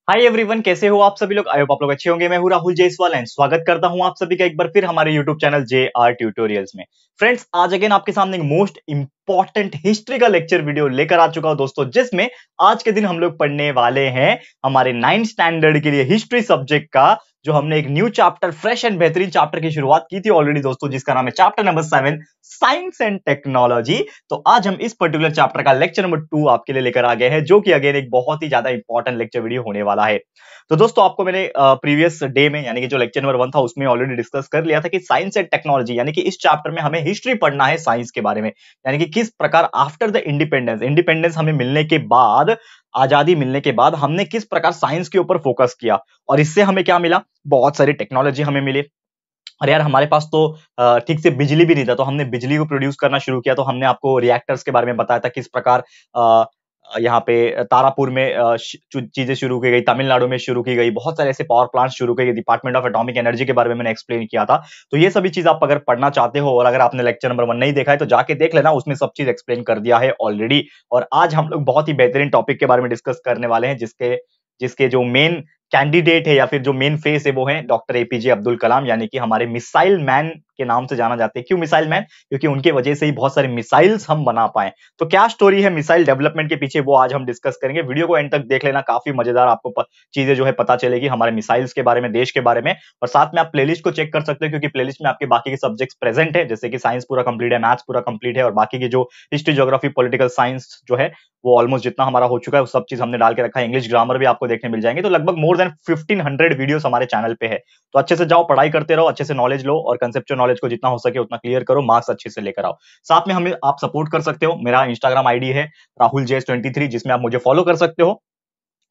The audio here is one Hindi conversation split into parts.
हाय एवरीवन, कैसे हो आप सभी लोग। आई होप आप लोग अच्छे होंगे। मैं हूं राहुल जायसवाल एंड स्वागत करता हूं आप सभी का एक बार फिर हमारे यूट्यूब चैनल JR ट्यूटोरियल्स में। फ्रेंड्स, आज अगेन आपके सामने एक मोस्ट इंपॉर्टेंट हिस्ट्री का लेक्चर वीडियो लेकर आ चुका हूं दोस्तों, जिसमें आज के दिन हम लोग पढ़ने वाले हैं हमारे 9th स्टैंडर्ड के लिए हिस्ट्री सब्जेक्ट का, जो हमने एक न्यू चैप्टर, फ्रेश एंड बेहतरीन चैप्टर की शुरुआत की थी ऑलरेडी दोस्तों, जिसका नाम है chapter number 7, science and technology. तो आज हम इस पर्टिकुलर चैप्टर का लेक्चर नंबर 2 आपके लिए लेकर आ गए हैं, जो कि अगेन एक बहुत ही ज्यादा इंपॉर्टेंट लेक्चर वीडियो होने वाला है। तो दोस्तों, आपको मैंने प्रीवियस डे में यानी कि जो लेक्चर नंबर 1 था उसमें ऑलरेडी डिस्कस कर लिया था कि साइंस एंड टेक्नोलॉजी यानी कि इस चैप्टर में हमें हिस्ट्री पढ़ना है साइंस के बारे में, यानी कि किस प्रकार आफ्टर द इंडिपेंडेंस हमें मिलने के बाद, आजादी मिलने के बाद हमने किस प्रकार साइंस के ऊपर फोकस किया और इससे हमें क्या मिला। बहुत सारी टेक्नोलॉजी हमें मिली। अरे यार, हमारे पास तो ठीक से बिजली भी नहीं था, तो हमने बिजली को प्रोड्यूस करना शुरू किया। तो हमने आपको रिएक्टर्स के बारे में बताया था, किस प्रकार यहाँ पे तारापुर में चीजें शुरू की गई, तमिलनाडु में शुरू की गई, बहुत सारे ऐसे पावर प्लांट शुरू की गई, डिपार्टमेंट ऑफ एटॉमिक एनर्जी के बारे में मैंने एक्सप्लेन किया था। तो ये सभी चीज आप अगर पढ़ना चाहते हो और अगर आपने लेक्चर नंबर 1 नहीं देखा है तो जाके देख लेना, उसमें सब चीज एक्सप्लेन कर दिया है ऑलरेडी। और आज हम लोग बहुत ही बेहतरीन टॉपिक के बारे में डिस्कस करने वाले हैं, जिसके जिसके जो मेन कैंडिडेट है या फिर जो मेन फेस है वो है डॉक्टर एपीजे अब्दुल कलाम, यानी कि हमारे मिसाइल मैन के नाम से जाना जाते हैं। क्यों मिसाइल मैन? क्योंकि उनके वजह से ही बहुत सारे मिसाइल्स हम बना पाए। तो क्या स्टोरी है मिसाइल डेवलपमेंट के पीछे, वो आज हम डिस्कस करेंगे। वीडियो को एंड तक देख लेना, काफी मजेदार आपको चीजें जो है पता चलेगी हमारे मिसाइल्स के बारे में, देश के बारे में। और साथ में आप प्लेलिस्ट को चेक कर सकते हो, क्योंकि प्लेलिस्ट में आपके बाकी के सब्जेक्ट्स प्रेजेंट है, जैसे कि साइंस पूरा कंप्लीट है, मैथ्स पूरा कंप्लीट है, और बाकी की जो हिस्ट्री, ज्योग्राफी, पॉलिटिकल साइंस जो है वो ऑलमोस्ट जितना हमारा हो चुका है वो सब चीज हमने डाल के रखा है। इंग्लिश ग्रामर भी आपको देखने मिल जाएंगे। तो लगभग मोर देन 1500 वीडियोस हमारे चैनल पे है। तो अच्छे से जाओ, पढ़ाई करते रहो, अच्छे से नॉलेज लो और कंसेप्चुअल नॉलेज को जितना हो सके उतना क्लियर करो, मार्क्स अच्छे से लेकर आओ। साथ में हमें आप सपोर्ट कर सकते हो। मेरा इंस्टाग्राम आईडी है rahuljays23, जिसमें आप मुझे फॉलो कर सकते हो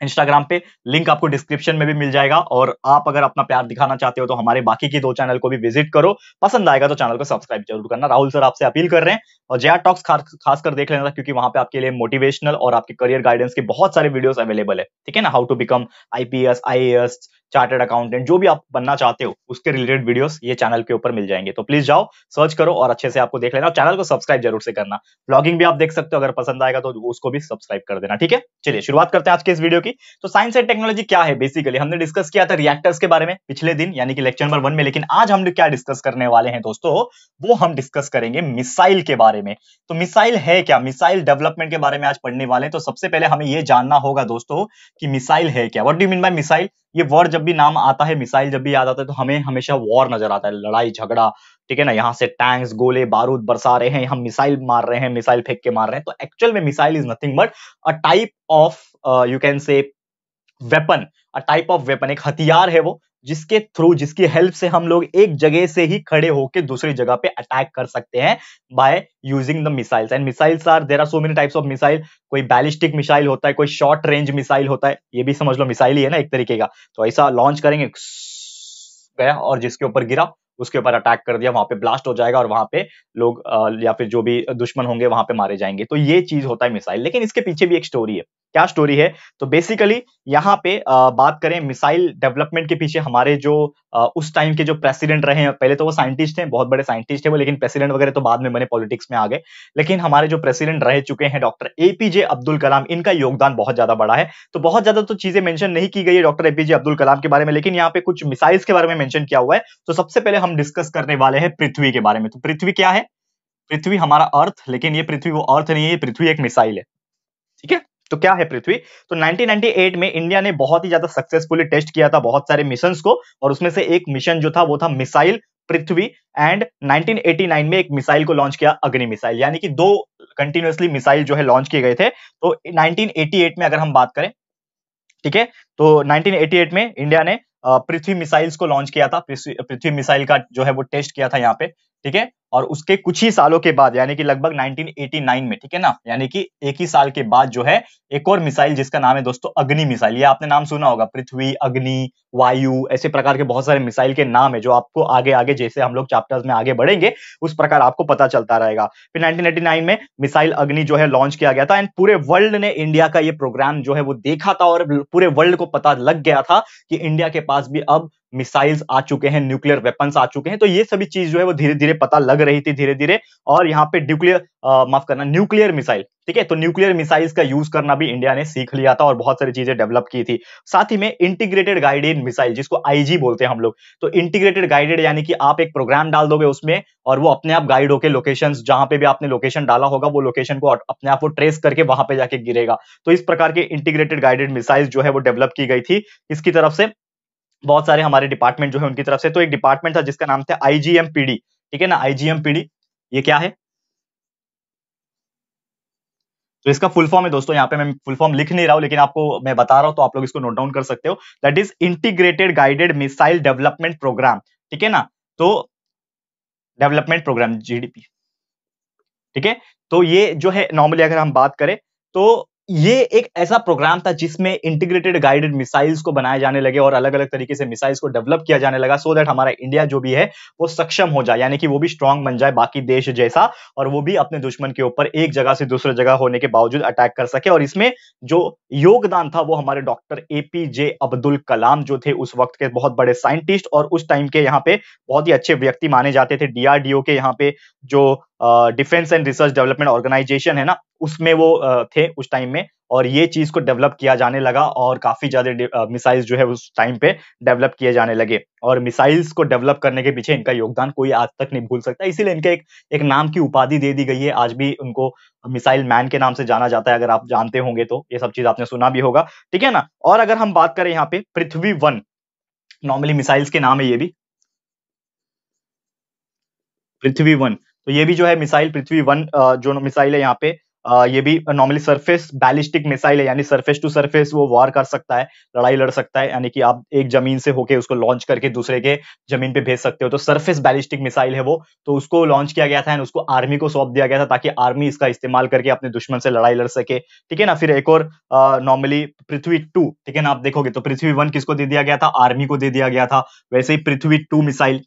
इंस्टाग्राम पे। लिंक आपको डिस्क्रिप्शन में भी मिल जाएगा। और आप अगर अपना प्यार दिखाना चाहते हो तो हमारे बाकी के 2 चैनल को भी विजिट करो। पसंद आएगा तो चैनल को सब्सक्राइब जरूर करना। राहुल सर आपसे अपील कर रहे हैं, और JR टॉक्स खास कर देख लेना, क्योंकि वहां पे आपके लिए मोटिवेशनल और आपके करियर गाइडेंस के बहुत सारे वीडियोस अवेलेबल है। ठीक है ना, how to become IPS, IAS, chartered accountant, जो भी आप बनना चाहते हो उसके रिलेटेड वीडियोस ये चैनल के ऊपर मिल जाएंगे। तो प्लीज जाओ, सर्च करो और अच्छे से आपको देख लेना। और चैनल को सब्सक्राइब जरूर से करना। ब्लॉगिंग भी आप देख सकते हो, अगर पसंद आएगा तो उसको भी सब्सक्राइब कर देना। ठीक है, चलिए शुरुआत करते हैं आज के इस वीडियो की। तो साइंस एंड टेक्नोलॉजी क्या है? बेसिकली हमने डिस्कस किया था रिएक्टर्स के बारे में पिछले दिन, यानी कि लेक्चर नंबर 1 में। लेकिन आज हम लोग क्या डिस्कस करने वाले हैं दोस्तों, वो हम डिस्कस करेंगे मिसाइल के बारे में। तो मिसाइल है क्या, मिसाइल डेवलपमेंट के बारे में आज पढ़ने वाले हैं। तो सबसे पहले हमें यह जानना होगा दोस्तों कि मिसाइल है क्या। What do you mean by missile? ये वर्ड जब भी नाम आता है, मिसाइल जब भी याद आता है, तो हमें हमेशा वॉर नजर आता है, लड़ाई झगड़ा। ठीक है ना, यहां से टैंक्स, गोले बारूद बरसा रहे हैं, हम मिसाइल मार रहे हैं, मिसाइल फेंक के मार रहे हैं। तो एक्चुअल में missile is nothing but a type of, you can say weapon, a type of weapon, एक हथियार है वो, जिसके थ्रू, जिसकी हेल्प से हम लोग एक जगह से ही खड़े होकर दूसरी जगह पे अटैक कर सकते हैं by using the missiles. And missiles are, there are so many types of missile. कोई बैलिस्टिक मिसाइल होता है, कोई शॉर्ट रेंज मिसाइल होता है, ये भी समझ लो मिसाइल ही है ना एक तरीके का। तो ऐसा लॉन्च करेंगे, गया और जिसके ऊपर गिरा उसके ऊपर अटैक कर दिया, वहां पे ब्लास्ट हो जाएगा और वहां पे लोग या फिर जो भी दुश्मन होंगे वहां पे मारे जाएंगे। तो ये चीज होता है मिसाइल। लेकिन इसके पीछे भी एक स्टोरी है। क्या स्टोरी है? तो बेसिकली यहाँ पे बात करें मिसाइल डेवलपमेंट के पीछे, हमारे जो उस टाइम के जो प्रेसिडेंट रहे हैं, पहले तो वो साइंटिस्ट थे, बहुत बड़े साइंटिस्ट थे वो, लेकिन प्रेसिडेंट वगैरह तो बाद में बने, पॉलिटिक्स में आ गए। लेकिन हमारे जो प्रेसिडेंट रह चुके हैं डॉक्टर एपीजे अब्दुल कलाम, इनका योगदान बहुत ज्यादा बड़ा है। तो बहुत ज्यादा तो चीजें मेंशन नहीं की गई है डॉक्टर एपीजे अब्दुल कलाम के बारे में, लेकिन यहाँ पे कुछ मिसाइल्स के बारे में मेंशन किया हुआ है। तो सबसे पहले हम डिस्कस करने वाले हैं पृथ्वी के बारे में। तो पृथ्वी क्या है? पृथ्वी हमारा अर्थ, लेकिन ये पृथ्वी वो अर्थ नहीं है, ये पृथ्वी एक मिसाइल है। ठीक है, तो क्या है पृथ्वी? तो 1998 में इंडिया ने बहुत ही ज्यादा सक्सेसफुली टेस्ट किया था बहुत सारे मिशंस को, और उसमें से एक मिशन जो था वो था मिसाइल पृथ्वी। एंड 1989 में एक मिसाइल को लॉन्च किया, अग्नि मिसाइल, यानी कि 2 कंटिन्यूअसली मिसाइल जो है लॉन्च किए गए थे। तो 1988 में अगर हम बात करें, ठीक है, तो 1988 में इंडिया ने पृथ्वी मिसाइल्स को लॉन्च किया था। पृथ्वी मिसाइल का जो है वो टेस्ट किया था यहाँ पे। ठीक है, और उसके कुछ ही सालों के बाद, यानी कि लगभग 1989 में, ठीक है ना, यानी कि एक ही साल के बाद जो है एक और मिसाइल, जिसका नाम है दोस्तों अग्नि मिसाइल। ये आपने नाम सुना होगा, पृथ्वी, अग्नि, वायु, ऐसे प्रकार के बहुत सारे मिसाइल के नाम है, जो आपको आगे आगे जैसे हम लोग चैप्टर्स में आगे बढ़ेंगे उस प्रकार आपको पता चलता रहेगा। फिर 1989 में मिसाइल अग्नि जो है लॉन्च किया गया था। एंड पूरे वर्ल्ड ने इंडिया का ये प्रोग्राम जो है वो देखा था, और पूरे वर्ल्ड को पता लग गया था कि इंडिया के पास भी अब मिसाइल्स आ चुके हैं, न्यूक्लियर वेपन्स आ चुके हैं। तो ये सभी चीज जो है वो धीरे धीरे पता लग रही थी धीरे धीरे। और यहाँ पे माफ करना, न्यूक्लियर मिसाइल, ठीक है, तो न्यूक्लियर मिसाइल्स का यूज करना भी इंडिया ने सीख लिया था और बहुत सारी चीजें डेवलप की थी। साथ ही में इंटीग्रेटेड गाइडेड मिसाइल, जिसको आईजी बोलते हैं हम लोग। तो इंटीग्रेटेड गाइडेड यानी कि आप एक प्रोग्राम डाल दोगे उसमें और वो अपने आप गाइड होकर लोकेशन, जहां पे भी आपने लोकेशन डाला होगा वो लोकेशन को अपने आप वो ट्रेस करके वहां पे जाके गिरेगा। तो इस प्रकार के इंटीग्रेटेड गाइडेड मिसाइल जो है वो डेवलप की गई थी इसकी तरफ से, बहुत सारे हमारे डिपार्टमेंट जो है उनकी तरफ से। तो एक डिपार्टमेंट था जिसका नाम था आईजीएमपीडी, ठीक है ना, आईजीएमपीडी। ये क्या है? तो इसका फुल फॉर्म है दोस्तों, यहाँ पे मैं फुल फॉर्म लिख नहीं रहा हूं लेकिन आपको मैं बता रहा हूं तो आप लोग इसको नोट डाउन कर सकते हो। That is integrated guided missile development programme, ठीक है ना। तो डेवलपमेंट प्रोग्राम, जीडीपी, ठीक है। तो ये जो है नॉर्मली अगर हम बात करें तो ये एक ऐसा प्रोग्राम था जिसमें इंटीग्रेटेड गाइडेड मिसाइल्स को बनाए जाने लगे और अलग अलग तरीके से मिसाइल्स को डेवलप किया जाने लगा, सो दैट हमारा इंडिया जो भी है वो सक्षम हो जाए, यानी कि वो भी स्ट्रांग बन जाए बाकी देश जैसा, और वो भी अपने दुश्मन के ऊपर एक जगह से दूसरे जगह होने के बावजूद अटैक कर सके। और इसमें जो योगदान था वो हमारे डॉक्टर एपीजे अब्दुल कलाम जो थे उस वक्त के बहुत बड़े साइंटिस्ट और उस टाइम के यहाँ पे बहुत ही अच्छे व्यक्ति माने जाते थे। डीआरडीओ के यहाँ पे जो defence and research development organisation है ना, उसमें वो थे उस टाइम में, और ये चीज को डेवलप किया जाने लगा और काफी ज्यादा मिसाइल्स जो है उस टाइम पे डेवलप किए जाने लगे। और मिसाइल्स को डेवलप करने के पीछे इनका योगदान कोई आज तक नहीं भूल सकता, इसीलिए इनके एक नाम की उपाधि दे दी गई है। आज भी उनको मिसाइल मैन के नाम से जाना जाता है, अगर आप जानते होंगे तो ये सब चीज आपने सुना भी होगा, ठीक है ना। और अगर हम बात करें यहाँ पे पृथ्वी वन, नॉर्मली मिसाइल्स के नाम है ये भी, पृथ्वी वन। तो ये भी जो है मिसाइल पृथ्वी वन जो मिसाइल है यहाँ पे, ये भी नॉर्मली सरफेस बैलिस्टिक मिसाइल है, यानी सरफेस टू सरफेस वो वार कर सकता है, लड़ाई लड़ सकता है, यानी कि आप एक जमीन से होके उसको लॉन्च करके दूसरे के जमीन पे भेज सकते हो। तो सरफेस बैलिस्टिक मिसाइल है वो, तो उसको लॉन्च किया गया था एंड उसको आर्मी को सौंप दिया गया था ताकि आर्मी इसका इस्तेमाल करके अपने दुश्मन से लड़ाई लड़ सके, ठीक है ना। फिर एक और नॉर्मली पृथ्वी टू, ठीक है ना, आप देखोगे तो पृथ्वी वन किसको दे दिया गया था? आर्मी को दे दिया गया था। वैसे ही पृथ्वी टू मिसाइल,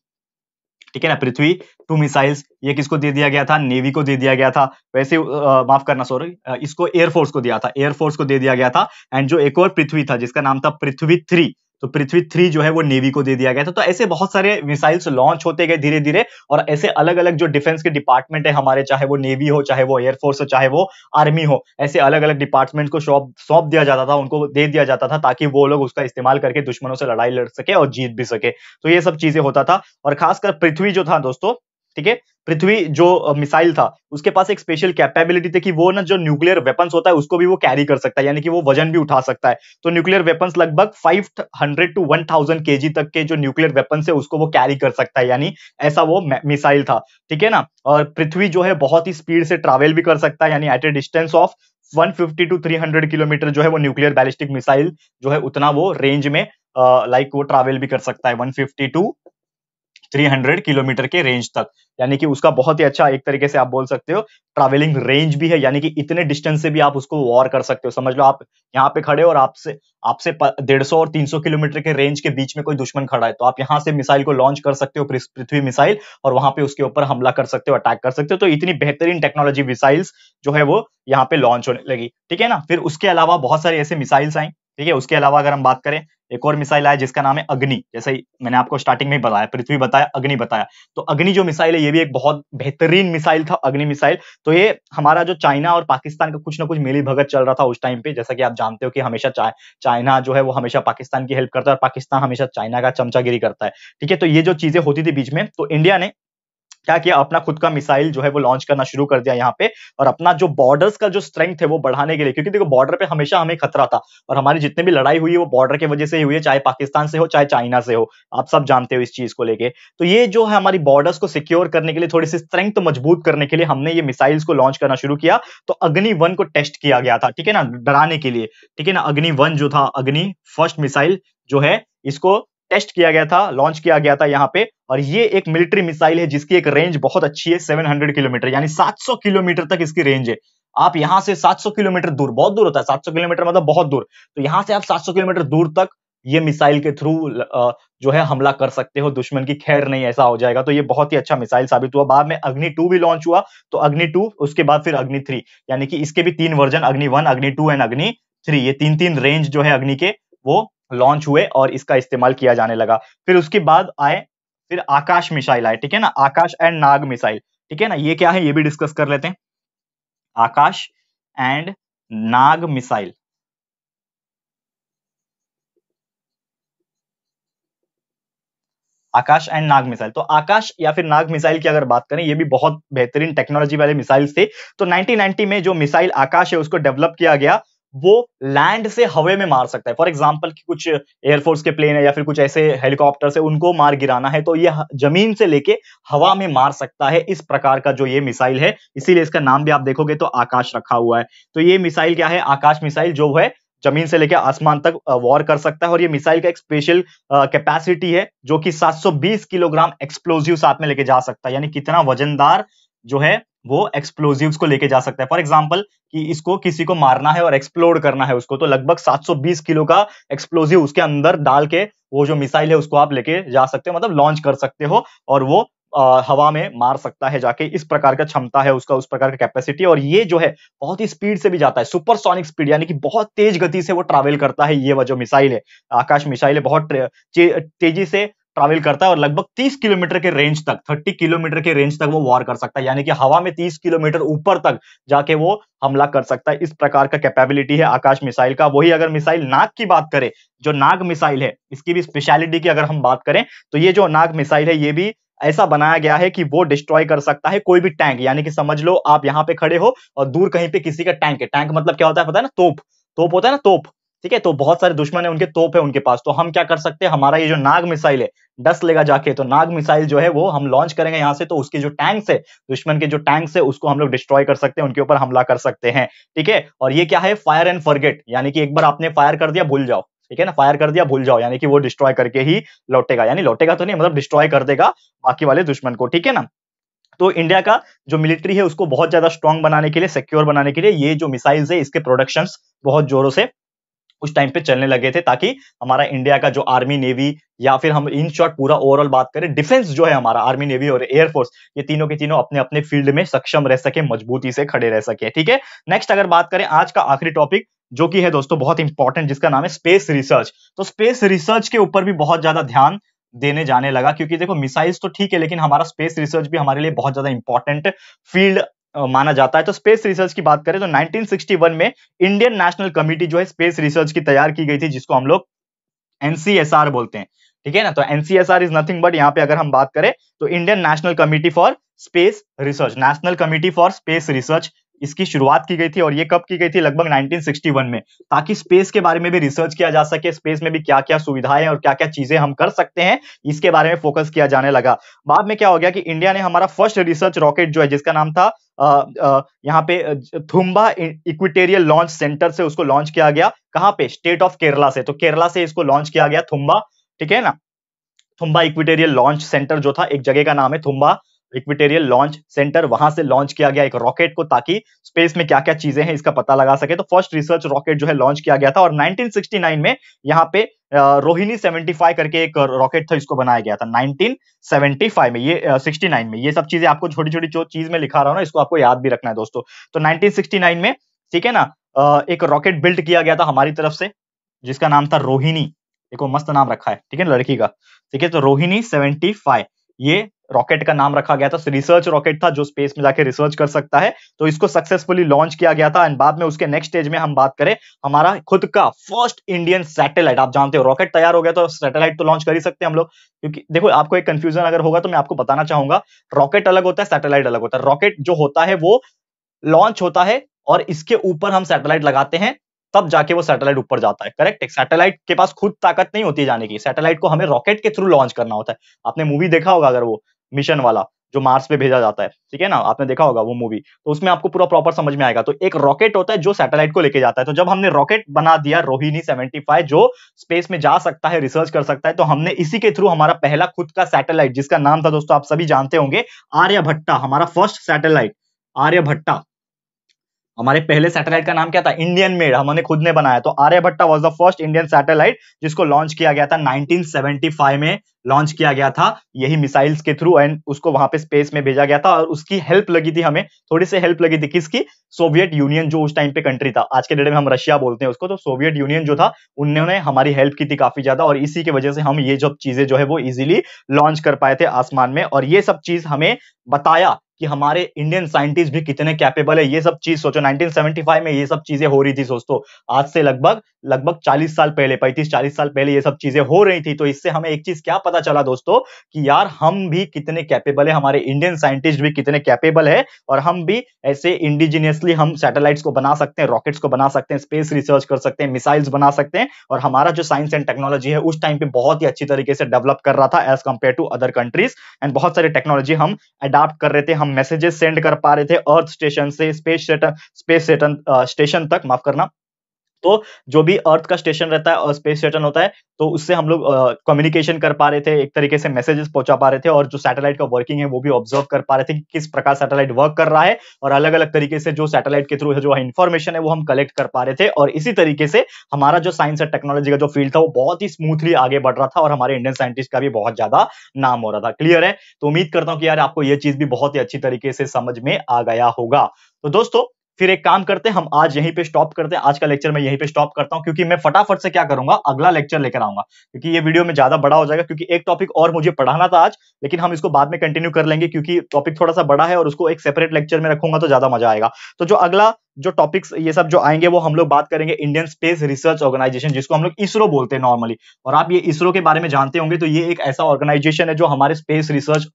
ठीक है ना, पृथ्वी टू मिसाइल्स ये किसको दे दिया गया था? नेवी को दे दिया गया था। वैसे माफ करना, सॉरी, इसको एयरफोर्स को दिया था, एयरफोर्स को दे दिया गया था। एंड जो एक और पृथ्वी था जिसका नाम था पृथ्वी थ्री, तो पृथ्वी थ्री जो है वो नेवी को दे दिया गया था। तो ऐसे बहुत सारे मिसाइल्स लॉन्च होते गए धीरे धीरे, और ऐसे अलग अलग जो डिफेंस के डिपार्टमेंट है हमारे, चाहे वो नेवी हो, चाहे वो एयरफोर्स हो, चाहे वो आर्मी हो, ऐसे अलग अलग डिपार्टमेंट को सौंप दिया जाता था, उनको दे दिया जाता था ताकि वो लोग उसका इस्तेमाल करके दुश्मनों से लड़ाई लड़ सके और जीत भी सके। तो ये सब चीजें होता था। और खासकर पृथ्वी जो था दोस्तों, ठीक है, पृथ्वी जो मिसाइल था उसके पास एक स्पेशल कैपेबिलिटी थी कि वो ना जो न्यूक्लियर वेपन्स होता है उसको भी वो कैरी कर सकता है, यानी कि वो वजन भी उठा सकता है। तो न्यूक्लियर वेपन्स लगभग 500 टू 1000 केजी तक के जो न्यूक्लियर वेपन्स है उसको वो कैरी कर सकता है, यानी ऐसा वो मिसाइल था, ठीक है ना। और पृथ्वी जो है बहुत ही स्पीड से ट्रैवल भी कर सकता है, यानी at a distance of 150 to 300 kilometre जो है वो न्यूक्लियर बैलिस्टिक मिसाइल जो है उतना वो रेंज में लाइक वो ट्रैवल भी कर सकता है 150 टू 300 किलोमीटर के रेंज तक, यानी कि उसका बहुत ही अच्छा एक तरीके से आप बोल सकते हो ट्रैवलिंग रेंज भी है, यानी कि इतने डिस्टेंस से भी आप उसको वॉर कर सकते हो। समझ लो आप यहाँ पे खड़े हो और आपसे आपसे 150 और 300 किलोमीटर के रेंज के बीच में कोई दुश्मन खड़ा है, तो आप यहाँ से मिसाइल को लॉन्च कर सकते हो, पृथ्वी मिसाइल, और वहां पे उसके ऊपर हमला कर सकते हो, अटैक कर सकते हो। तो इतनी बेहतरीन टेक्नोलॉजी मिसाइल्स जो है वो यहाँ पे लॉन्च होने लगी, ठीक है ना। फिर उसके अलावा बहुत सारे ऐसे मिसाइल्स आई, ठीक है। उसके अलावा अगर हम बात करें, एक और मिसाइल आया जिसका नाम है अग्नि, जैसे ही मैंने आपको स्टार्टिंग में ही बताया, पृथ्वी बताया, अग्नि बताया। तो अग्नि जो मिसाइल है ये भी एक बहुत बेहतरीन मिसाइल था, अग्नि मिसाइल। तो ये हमारा जो चाइना और पाकिस्तान का कुछ ना कुछ मिली भगत चल रहा था उस टाइम पे, जैसा कि आप जानते हो कि हमेशा चाइना जो है वो हमेशा पाकिस्तान की हेल्प करता है और पाकिस्तान हमेशा चाइना का चमचागिरी करता है, ठीक है। तो ये जो चीजें होती थी बीच में, तो इंडिया ने क्या किया, अपना खुद का मिसाइल जो है वो लॉन्च करना शुरू कर दिया यहाँ पे, और अपना जो बॉर्डर्स का जो स्ट्रेंथ है वो बढ़ाने के लिए, क्योंकि देखो बॉर्डर पे हमेशा हमें खतरा था, और हमारी जितनी भी लड़ाई हुई है वो बॉर्डर की वजह से ही हुई है, चाहे पाकिस्तान से हो चाहे चाइना से हो, आप सब जानते हो इस चीज को लेके। तो ये जो है हमारी बॉर्डर्स को सिक्योर करने के लिए, थोड़ी सी स्ट्रेंथ मजबूत करने के लिए हमने ये मिसाइल्स को लॉन्च करना शुरू किया। तो अग्नि वन को टेस्ट किया गया था, ठीक है ना, डराने के लिए, ठीक है ना। अग्नि वन जो था, अग्नि फर्स्ट मिसाइल जो है, इसको टेस्ट किया गया था, लॉन्च किया गया था यहाँ पे। और ये एक मिलिट्री मिसाइल है जिसकी एक रेंज बहुत अच्छी है, 700 किलोमीटर, यानी 700 किलोमीटर तक इसकी रेंज है। आप यहां से 700 किलोमीटर दूर, बहुत दूर होता है 700 किलोमीटर मतलब बहुत दूर, तो यहां से आप 700 किलोमीटर दूर तक ये मिसाइल के थ्रू जो है हमला कर सकते हो, दुश्मन की खैर नहीं ऐसा हो जाएगा। तो ये बहुत ही अच्छा मिसाइल साबित हुआ। बाद में अग्नि टू भी लॉन्च हुआ, तो अग्नि टू, उसके बाद फिर अग्नि थ्री, यानी कि इसके भी 3 वर्जन, अग्नि वन, अग्नि टू एंड अग्नि थ्री, ये 3-3 रेंज जो है अग्नि के वो लॉन्च हुए और इसका इस्तेमाल किया जाने लगा। फिर उसके बाद आए फिर आकाश मिसाइल आए, ठीक है ना, आकाश एंड नाग मिसाइल, ठीक है ना, ये क्या है ये भी डिस्कस कर लेते हैं। Akash and Nag missile, Akash and Nag missile, तो आकाश या फिर नाग मिसाइल की अगर बात करें, ये भी बहुत बेहतरीन टेक्नोलॉजी वाले मिसाइल थे। तो 1990 में जो मिसाइल आकाश है उसको डेवलप किया गया, वो लैंड से हवा में मार सकता है। फॉर एग्जांपल कि कुछ एयरफोर्स के प्लेन है या फिर कुछ ऐसे हेलीकॉप्टर है, उनको मार गिराना है तो ये जमीन से लेके हवा में मार सकता है, इस प्रकार का जो ये मिसाइल है, इसीलिए इसका नाम भी आप देखोगे तो आकाश रखा हुआ है। तो ये मिसाइल क्या है, आकाश मिसाइल, जो है जमीन से लेकर आसमान तक वॉर कर सकता है। और ये मिसाइल का एक स्पेशल कैपेसिटी है जो कि 720 किलोग्राम एक्सप्लोजिव साथ में लेके जा सकता है, यानी कितना वजनदार जो है वो एक्सप्लोजिव्स को लेके जा सकता है। फॉर एग्जांपल कि इसको किसी को मारना है और एक्सप्लोड करना है उसको, तो लगभग 720 किलो का एक्सप्लोजिव उसके अंदर डाल के वो जो मिसाइल है उसको आप लेके जा सकते हो, मतलब लॉन्च कर सकते हो, और वो हवा में मार सकता है जाके, इस प्रकार का क्षमता है उसका, उस प्रकार का कैपेसिटी। और ये जो है बहुत ही स्पीड से भी जाता है, सुपरसोनिक स्पीड, यानी कि बहुत तेज गति से वो ट्रैवल करता है। ये वो जो मिसाइल है, आकाश मिसाइल है, बहुत तेजी से ट्रैवल करता है और लगभग 30 किलोमीटर के रेंज तक, 30 किलोमीटर के रेंज तक वो वॉर कर सकता है, यानी कि हवा में 30 किलोमीटर ऊपर तक जाके वो हमला कर सकता है। इस प्रकार का कैपेबिलिटी है आकाश मिसाइल का। वही अगर मिसाइल नाग की बात करें, जो नाग मिसाइल है, इसकी भी स्पेशलिटी की अगर हम बात करें, तो ये जो नाग मिसाइल है ये भी ऐसा बनाया गया है कि वो डिस्ट्रॉय कर सकता है कोई भी टैंक, यानी कि समझ लो आप यहां पे खड़े हो और दूर कहीं पे किसी का टैंक है, टैंक मतलब क्या होता है पता है ना, तोप, तोप होता है ना, तोप, ठीक है, तो बहुत सारे दुश्मन है, उनके तोप है उनके पास, तो हम क्या कर सकते हैं, हमारा ये जो नाग मिसाइल है डस लेगा जाके, तो नाग मिसाइल जो है वो हम लॉन्च करेंगे यहां से, तो उसके जो टैंक्स है, दुश्मन के जो टैंक्स है उसको हम लोग डिस्ट्रॉय कर सकते हैं, उनके ऊपर हमला कर सकते हैं, ठीक है। और ये क्या है, फायर एंड फॉरगेट, यानी कि एक बार आपने फायर कर दिया भूल जाओ, ठीक है ना, फायर कर दिया भूल जाओ, यानी कि वो डिस्ट्रॉय करके ही लौटेगा, यानी लौटेगा तो नहीं, मतलब डिस्ट्रॉय कर देगा बाकी वाले दुश्मन को, ठीक है ना। तो इंडिया का जो मिलिट्री है उसको बहुत ज्यादा स्ट्रांग बनाने के लिए, सिक्योर बनाने के लिए, ये जो मिसाइल्स है इसके प्रोडक्शंस बहुत जोरों से उस टाइम पे चलने लगे थे, ताकि हमारा इंडिया का जो आर्मी नेवी, या फिर हम इन शॉर्ट पूरा ओवरऑल बात करें, डिफेंस जो है हमारा, आर्मी नेवी और एयरफोर्स, ये तीनों के तीनों अपने अपने फील्ड में सक्षम रह सके, मजबूती से खड़े रह सके, ठीक है। नेक्स्ट अगर बात करें आज का आखिरी टॉपिक, जो कि है दोस्तों बहुत इंपॉर्टेंट, जिसका नाम है स्पेस रिसर्च। तो स्पेस रिसर्च के ऊपर भी बहुत ज्यादा ध्यान देने जाने लगा, क्योंकि देखो मिसाइल्स तो ठीक है, लेकिन हमारा स्पेस रिसर्च भी हमारे लिए बहुत ज्यादा इंपॉर्टेंट फील्ड माना जाता है। तो स्पेस रिसर्च की बात करें तो 1961 में इंडियन नेशनल कमिटी जो है स्पेस रिसर्च की तैयार की गई थी, जिसको हम लोग एनसीएसआर बोलते हैं, ठीक है ना। तो एनसीएसआर इज नथिंग बट, यहाँ पे अगर हम बात करें तो Indian national committee for space research, national committee for space research, इसकी शुरुआत की गई थी। और ये कब की गई थी, लगभग 1961 में, ताकि स्पेस के बारे में भी रिसर्च किया जा सके, स्पेस में भी क्या क्या सुविधाएं और क्या क्या चीजें हम कर सकते हैं, इसके बारे में फोकस किया जाने लगा। बाद में क्या हो गया कि इंडिया ने हमारा फर्स्ट रिसर्च रॉकेट जो है, जिसका नाम था यहाँ पे थुम्बा इक्वेटोरियल लॉन्च सेंटर से उसको लॉन्च किया गया, कहां पे, स्टेट ऑफ केरला से, तो केरला से इसको लॉन्च किया गया थुम्बा, ठीक है ना। थुम्बा इक्वेटोरियल लॉन्च सेंटर जो था, एक जगह का नाम है थुम्बा इक्वेटोरियल लॉन्च सेंटर, वहां से लॉन्च किया गया एक रॉकेट को, ताकि स्पेस में क्या क्या चीजें हैं इसका पता लगा सके। तो फर्स्ट रिसर्च रॉकेट जो है लॉन्च किया गया था। और 1969 में यहाँ पे रोहिणी 75 करके एक रॉकेट था, इसको बनाया गया था 1975 में, ये 69 में, ये सब चीजें आपको छोटी छोटी जो चीज में लिखा रहा हूं ना, इसको आपको याद भी रखना है दोस्तों। तो 1969 में, ठीक है ना, एक रॉकेट बिल्ड किया गया था हमारी तरफ से, जिसका नाम था रोहिणी, देखो मस्त नाम रखा है, ठीक है, लड़की का, ठीक है। तो रोहिणी 75 ये रॉकेट का नाम रखा गया था, रिसर्च रॉकेट था जो स्पेस में जाके रिसर्च कर सकता है। तो इसको सक्सेसफुली लॉन्च किया गया था। एंड बाद में उसके नेक्स्ट स्टेज में हम बात करें, हमारा खुद का फर्स्ट इंडियन सैटेलाइट, आप जानते हो रॉकेट तैयार हो गया तो सैटेलाइट तो लॉन्च कर ही सकते हैं हम लोग, क्योंकि देखो आपको एक कंफ्यूजन अगर होगा तो मैं आपको बताना चाहूंगा, रॉकेट अलग होता है, सैटेलाइट अलग होता है। रॉकेट जो होता है वो लॉन्च होता है और इसके ऊपर हम सैटेलाइट लगाते हैं, तब जाके वो सैटेलाइट ऊपर जाता है, करेक्ट। एक सैटेलाइट के पास खुद ताकत नहीं होती जाने की, सैटेलाइट को हमें रॉकेट के थ्रू लॉन्च करना होता है। आपने मूवी देखा होगा अगर, वो मिशन वाला जो मार्स पे भेजा जाता है, ठीक है ना, आपने देखा होगा वो मूवी, तो उसमें आपको पूरा प्रॉपर समझ में आएगा। तो एक रॉकेट होता है जो सैटेलाइट को लेके जाता है। तो जब हमने रॉकेट बना दिया रोहिणी 75 जो स्पेस में जा सकता है, रिसर्च कर सकता है, तो हमने इसी के थ्रू हमारा पहला खुद का सैटेलाइट, जिसका नाम था दोस्तों आप सभी जानते होंगे, आर्यभट्टा, हमारा फर्स्ट सैटेलाइट आर्यभट्टा, हमारे पहले सैटेलाइट का नाम क्या था? इंडियन मेड, हमने खुद ने बनाया। तो Aryabhata was the first Indian satellite जिसको लॉन्च किया गया था 1975 में लॉन्च किया गया था, यही मिसाइल्स के थ्रू, एंड उसको वहां पे स्पेस में भेजा गया था। और उसकी हेल्प लगी थी हमें, थोड़ी सी हेल्प लगी थी, किसकी? सोवियत यूनियन, जो उस टाइम पे कंट्री था, आज के डेट में हम रशिया बोलते हैं उसको, तो सोवियत यूनियन जो था उन्होंने हमारी हेल्प की थी काफी ज्यादा, और इसी की वजह से हम ये सब चीजें जो है वो इजीली लॉन्च कर पाए थे आसमान में। और ये सब चीज हमें बताया कि हमारे इंडियन साइंटिस्ट भी कितने कैपेबल है। ये सब चीज सोचो 1975 में ये सब चीजें हो रही थी, दोस्तों आज से लगभग लगभग 40 साल पहले, 35-40 साल पहले ये सब चीजें हो रही थी। तो इससे हमें एक चीज क्या पता चला दोस्तों, कि यार हम भी कितने कैपेबल है, हमारे इंडियन साइंटिस्ट भी कितने कैपेबल है, और हम भी ऐसे इंडिजिनियसली हम सैटेलाइट्स को बना सकते हैं, रॉकेट्स को बना सकते हैं, स्पेस रिसर्च कर सकते हैं, मिसाइल्स बना सकते हैं। और हमारा जो साइंस एंड टेक्नोलॉजी है उस टाइम पे बहुत ही अच्छी तरीके से डेवलप कर रहा था as compare to other countries, and बहुत सारी टेक्नोलॉजी हम अडाप्ट कर रहे थे, हम मैसेजेस सेंड कर पा रहे थे अर्थ स्टेशन से स्पेस स्टेशन तक, माफ करना। तो जो भी अर्थ का स्टेशन रहता है और स्पेस स्टेशन होता है, तो उससे हम लोग कम्युनिकेशन कर पा रहे थे, एक तरीके से मैसेजेस पहुंचा पा रहे थे, और जो सैटेलाइट का वर्किंग है वो भी ऑब्जर्व कर पा रहे थे कि किस प्रकार सैटेलाइट वर्क कर रहा है, और अलग अलग तरीके से जो सैटेलाइट के थ्रू जो इंफॉर्मेशन है वो हम कलेक्ट कर पा रहे थे। और इसी तरीके से हमारा जो साइंस और टेक्नोलॉजी का जो फील्ड था वो बहुत ही स्मूथली आगे बढ़ रहा था, और हमारे इंडियन साइंटिस्ट का भी बहुत ज्यादा नाम हो रहा था। क्लियर है? तो उम्मीद करता हूं कि यार आपको ये चीज भी बहुत ही अच्छी तरीके से समझ में आ गया होगा। तो दोस्तों फिर एक काम करते हैं, हम आज यहीं पे स्टॉप करते हैं, आज का लेक्चर मैं यहीं पे स्टॉप करता हूं, क्योंकि मैं फटाफट से क्या करूंगा, अगला लेक्चर लेकर आऊंगा, क्योंकि ये वीडियो में ज्यादा बड़ा हो जाएगा, क्योंकि एक टॉपिक और मुझे पढ़ाना था आज, लेकिन हम इसको बाद में कंटिन्यू कर लेंगे, क्योंकि टॉपिक थोड़ा सा बड़ा है और उसको एक सेपरेट लेक्चर में रखूंगा तो ज्यादा मजा आएगा। तो जो अगला जो टॉपिक्स ये सब जो आएंगे वो हम लोग बात करेंगे इंडियन स्पेस रिसर्च ऑर्गेनाइजेशन, जिसको हम लोग इसरो बोलते हैं नॉर्मली। और आप ये इसरो के बारे में जानते होंगे, तो ये एक ऐसा ऑर्गेनाइजेशन है जो हमारे स्पेस रिसर्च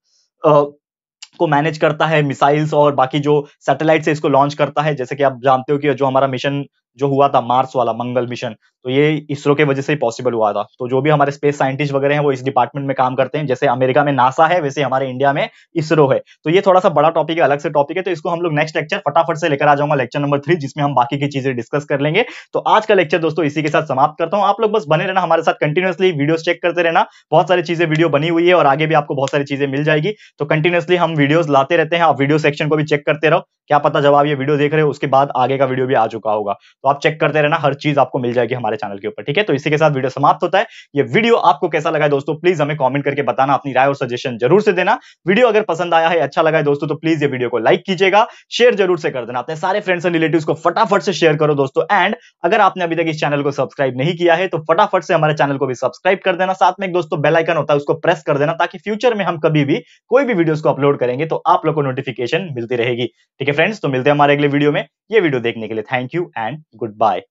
को मैनेज करता है, मिसाइल्स और बाकी जो सैटेलाइट से इसको लॉन्च करता है। जैसे कि आप जानते हो कि जो हमारा मिशन जो हुआ था मार्स वाला मंगल मिशन, तो ये इसरो के वजह से ही पॉसिबल हुआ था। तो जो भी हमारे स्पेस साइंटिस्ट वगैरह हैं वो इस डिपार्टमेंट में काम करते हैं, जैसे अमेरिका में नासा है वैसे हमारे इंडिया में इसरो है। तो ये थोड़ा सा बड़ा टॉपिक है, अलग से टॉपिक है, तो इसको हम लोग नेक्स्ट लेक्चर फटाफट से लेकर आ जाऊंगा, लेक्चर नंबर 3, जिसमें हम बाकी की चीजें डिस्कस कर लेंगे। तो आज का लेक्चर दोस्तों इसी के साथ समाप्त करता हूं। आप लोग बस बने रहना हमारे साथ, कंटिन्यूअसली वीडियोस चेक करते रहना, बहुत सारी चीजें वीडियो बनी हुई है और आगे भी आपको बहुत सारी चीजें मिल जाएगी। तो कंटिन्यूअसली हम वीडियोस लाते रहते हैं, आप वीडियो सेक्शन को भी चेक करते रहो, क्या पता जब आप ये वीडियो देख रहे हो उसके बाद आगे का वीडियो भी आ चुका होगा। तो आप चेक करते रहना, हर चीज आपको मिल जाएगी हमारे चैनल के ऊपर, ठीक है? तो इसी के साथ वीडियो समाप्त होता है। ये वीडियो आपको कैसा लगा है दोस्तों, प्लीज हमें कमेंट करके बताना, अपनी राय और सजेशन जरूर से देना। वीडियो अगर पसंद आया है, अच्छा लगा है दोस्तों, तो प्लीज ये वीडियो को लाइक कीजिएगा, शेयर जरूर से कर देना, अपने सारे फ्रेंड्स एंड रिलेटिव्स को फटाफट से शेयर करो दोस्तों। एंड अगर आपने अभी तक इस चैनल को सब्सक्राइब नहीं किया है तो फटाफट से हमारे चैनल को भी सब्सक्राइब कर देना, साथ में एक दोस्तों बेल आइकन होता है उसको प्रेस कर देना, ताकि फ्यूचर में हम कभी भी कोई भी वीडियोस को अपलोड करेंगे तो आप लोग को नोटिफिकेशन मिलती रहेगी। ठीक है फ्रेंड्स, तो मिलते हैं हमारे अगले वीडियो में। ये वीडियो देखने के लिए thank you and good bye.